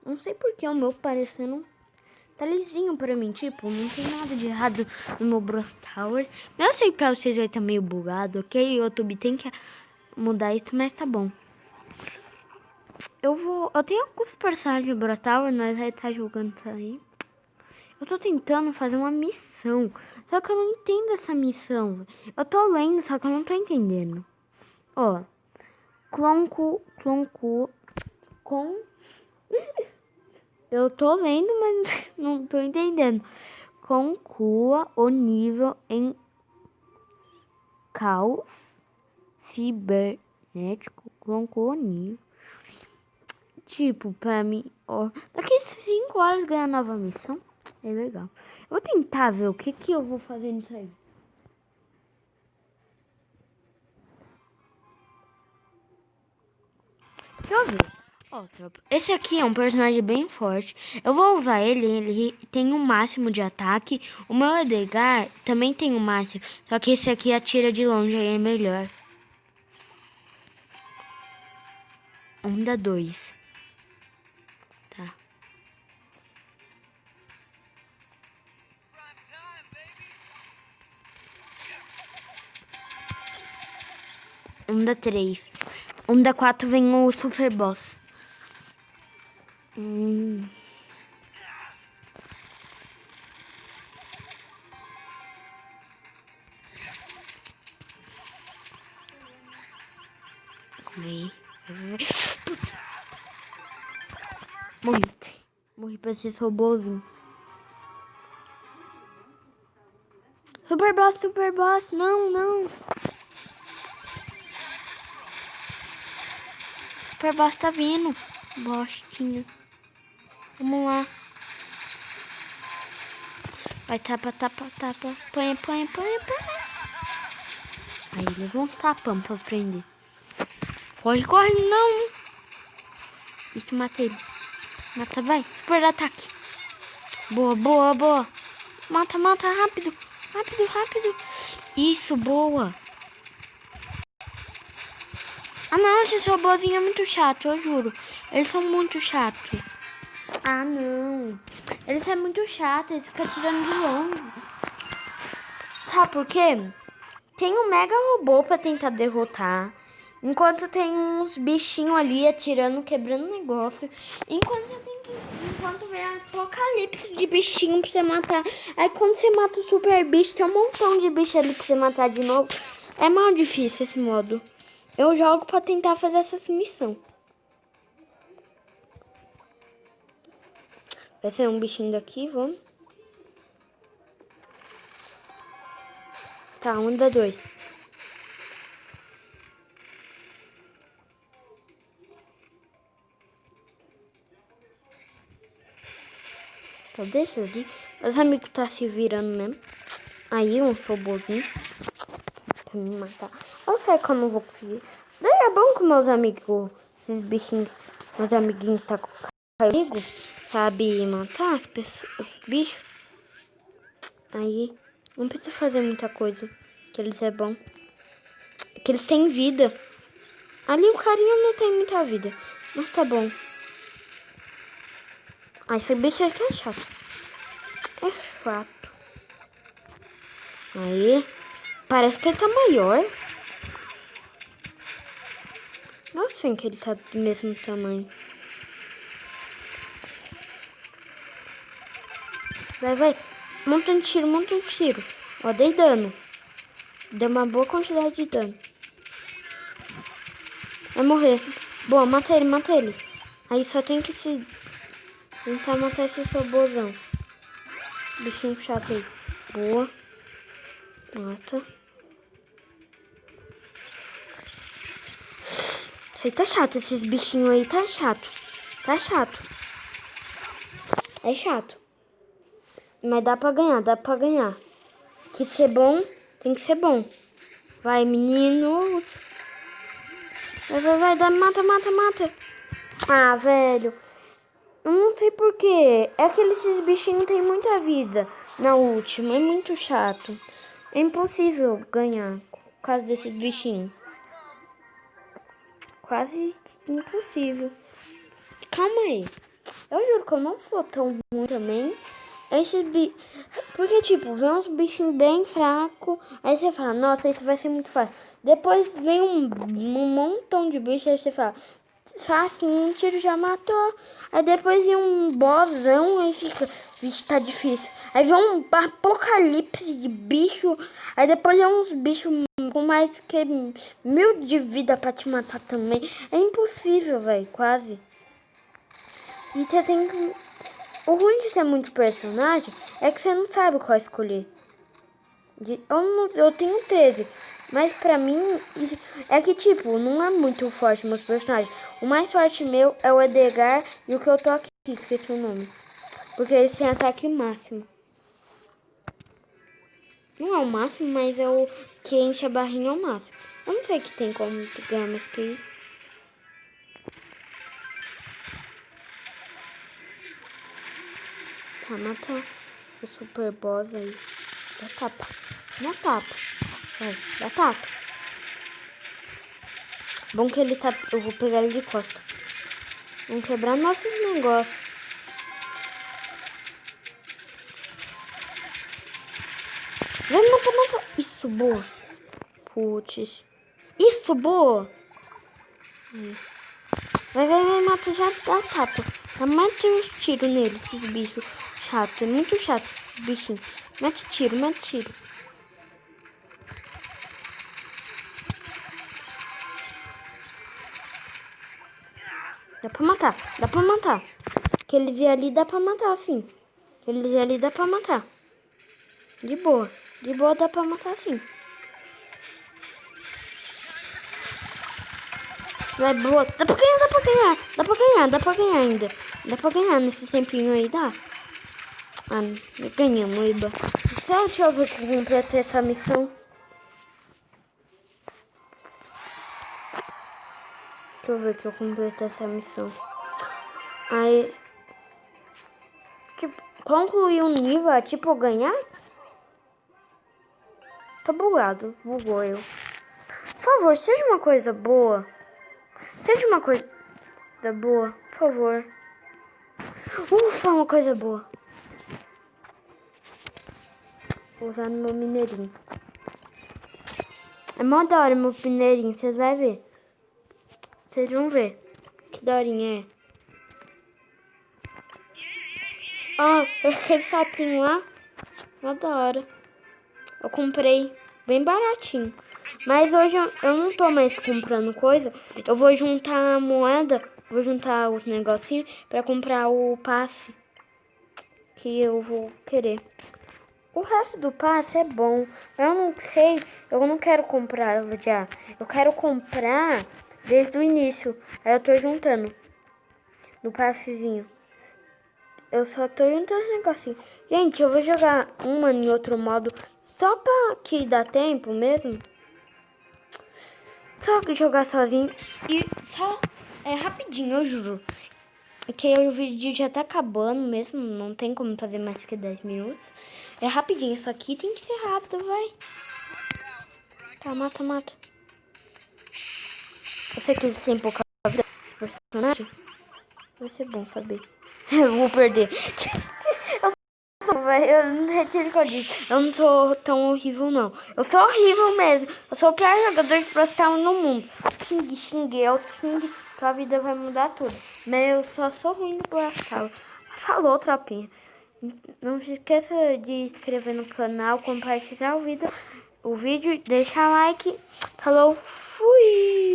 Não sei porque o meu parecendo tá lisinho pra mim. Tipo, não tem nada de errado no meu Brawl Tower. Eu sei que pra vocês vai estar meio bugado, ok? O YouTube tem que mudar isso, mas tá bom. Eu tenho alguns personagens do Brawl Tower, nós vai estar jogando isso aí. Eu tô tentando fazer uma missão, só que eu não entendo essa missão. Eu tô lendo, só que eu não tô entendendo. Ó, com... Eu tô lendo, mas não tô entendendo. Conclua o nível em caos cibernético. Conclua o nível. Tipo, pra mim, ó, daqui 5 horas ganhar nova missão. É legal. Eu vou tentar ver o que eu vou fazer nisso aí. Deixa eu ver. Ó, tropa. Esse aqui é um personagem bem forte. Eu vou usar ele tem um máximo de ataque. O meu Edgar também tem um máximo. Só que esse aqui atira de longe, aí é melhor. Onda 2. Tá. Onda 3. Onda 4 vem o Super Boss. Aí. Morri. Morri pra ser robôzinho. Super Boss, Super Boss. Não, não. Super Boss tá vindo. Bostinha. Vamos lá. Vai, tapa, tapa, tapa. Põe, põe, põe, põe. Aí eles vão tapando pra prender. Corre, corre, não. Isso, mata ele. Mata, vai. Super ataque. Boa, boa, boa. Mata, mata, rápido. Rápido, rápido. Isso, boa. Ah, não, esse robôzinho é muito chato, eu juro. Eles são muito chatos. Ah, não. Eles são muito chatos, eles ficam tirando de longe. Sabe por quê? Tem um mega robô pra tentar derrotar. Enquanto tem uns bichinhos ali atirando, quebrando negócio. Enquanto vem um apocalipse de bichinho pra você matar. Aí quando você mata o super bicho, tem um montão de bicho ali pra você matar de novo. É mal difícil esse modo. Eu jogo pra tentar fazer essa missão. Vai ser um bichinho daqui, vamos. Tá, onda 2. Tá, deixa ali. Os amigos tá se virando mesmo. Aí um robôzinho pra me matar. Eu sei que eu não vou conseguir. Daí é bom que meus amigos, esses bichinhos, meus amiguinhos tá comigo, sabe matar as pessoas, os bichos. Aí não precisa fazer muita coisa, que eles é bom. Que eles têm vida. Ali o carinha não tem muita vida, mas tá bom. Ah, esse bicho aqui é chato. É chato. Aí, parece que ele tá maior. Não sei que ele tá do mesmo tamanho. Vai, vai. Monta um tiro, monta um tiro. Ó, dei dano. Deu uma boa quantidade de dano. Vai morrer. Boa, mata ele, mata ele. Aí só tem que se... tentar matar esse robôzão. Bichinho chato aí. Boa. Mata. Isso aí tá chato, esses bichinhos aí tá chato. Tá chato. É chato. Mas dá pra ganhar, dá pra ganhar. Que ser bom, tem que ser bom. Vai, menino. Vai, vai, vai, dá, mata, mata, mata. Ah, velho. Eu não sei porquê. É que esses bichinhos têm muita vida na última. É muito chato. É impossível ganhar por causa desses bichinhos. Quase impossível. calma aí. Eu juro que eu não sou tão ruim também. Porque, tipo, vem uns bichinhos bem fracos. Aí você fala, nossa, isso vai ser muito fácil. Depois vem um montão de bicho. Aí você fala, fácil, um tiro já matou. Aí depois vem um bossão. Aí fica, vixe, tá difícil. Aí vem um apocalipse de bicho. Aí depois vem uns bichos com mais que 1000 de vida pra te matar também. É impossível, velho, quase. E você tem que... O ruim de ter muito personagem é que você não sabe qual escolher. Eu tenho 13, mas pra mim é que, tipo, não é muito forte meus personagens. O mais forte meu é o Edgar e o que eu tô aqui, esqueci o nome. Porque eles têm ataque máximo. Não é o máximo, mas é o que enche a barrinha ao máximo. Eu não sei que tem como ganhar mais que isso. Tá, mata o super boss aí. Dá tapa. Dá tapa. Vai, dá tapa. Bom que ele tá... Eu vou pegar ele de costa. Vamos quebrar nossos negócios. Vem, mata. Isso, boa. Putz. Isso, boa. Vai, mata, já dá tapa. Já mete uns tiros nele, esses bichos chatos. É muito chato esses bichinhos. Mete tiro. Dá pra matar. Aqueles ali dá pra matar, sim. Aqueles ali dá pra matar. De boa dá pra matar, sim. Vai, boa. Dá pra ganhar ainda. Dá pra ganhar nesse tempinho aí, dá. Ah, ganhamos, Iba. Deixa eu ver como completar essa missão. Deixa eu ver se eu completo essa missão. Aí... Tipo, concluir um nível é tipo ganhar? Tá bugado. Bugou eu. Por favor, seja uma coisa boa. Por favor. Ufa, uma coisa boa. Vou usar no meu mineirinho. É mó da hora meu mineirinho, vocês vão ver. Vocês vão ver. Que daorinha é. Ah, aquele sapinho lá. Mó da hora. Eu comprei bem baratinho. Mas hoje eu não tô mais comprando coisa. Eu vou juntar a moeda. Vou juntar os negocinhos pra comprar o passe. Que eu vou querer. O resto do passe é bom. Eu não sei. Eu não quero comprar já. Eu quero comprar desde o início. Aí eu tô juntando. No passezinho. Eu só tô juntando esse negocinho. Gente, eu vou jogar uma em outro modo. Só pra que dá tempo mesmo. Só jogar sozinho. E só... É rapidinho, eu juro. Porque o vídeo já tá acabando mesmo. Não tem como fazer mais que 10 minutos. É rapidinho. Isso aqui tem que ser rápido, vai. Tá, mata. Eu sei que eles têm pouca vida. Personagem. Vai ser bom saber. Eu vou perder. Eu não retiro o que eu disse. Eu não sou tão horrível, não. Eu sou horrível mesmo. Eu sou o pior jogador de Brawl Stars no mundo. Xing, eu xing. Sua vida vai mudar tudo. Mas eu só sou ruim no Brawl Stars. Falou, tropinha. Não se esqueça de se inscrever no canal, compartilhar o vídeo, deixar like. Falou, fui!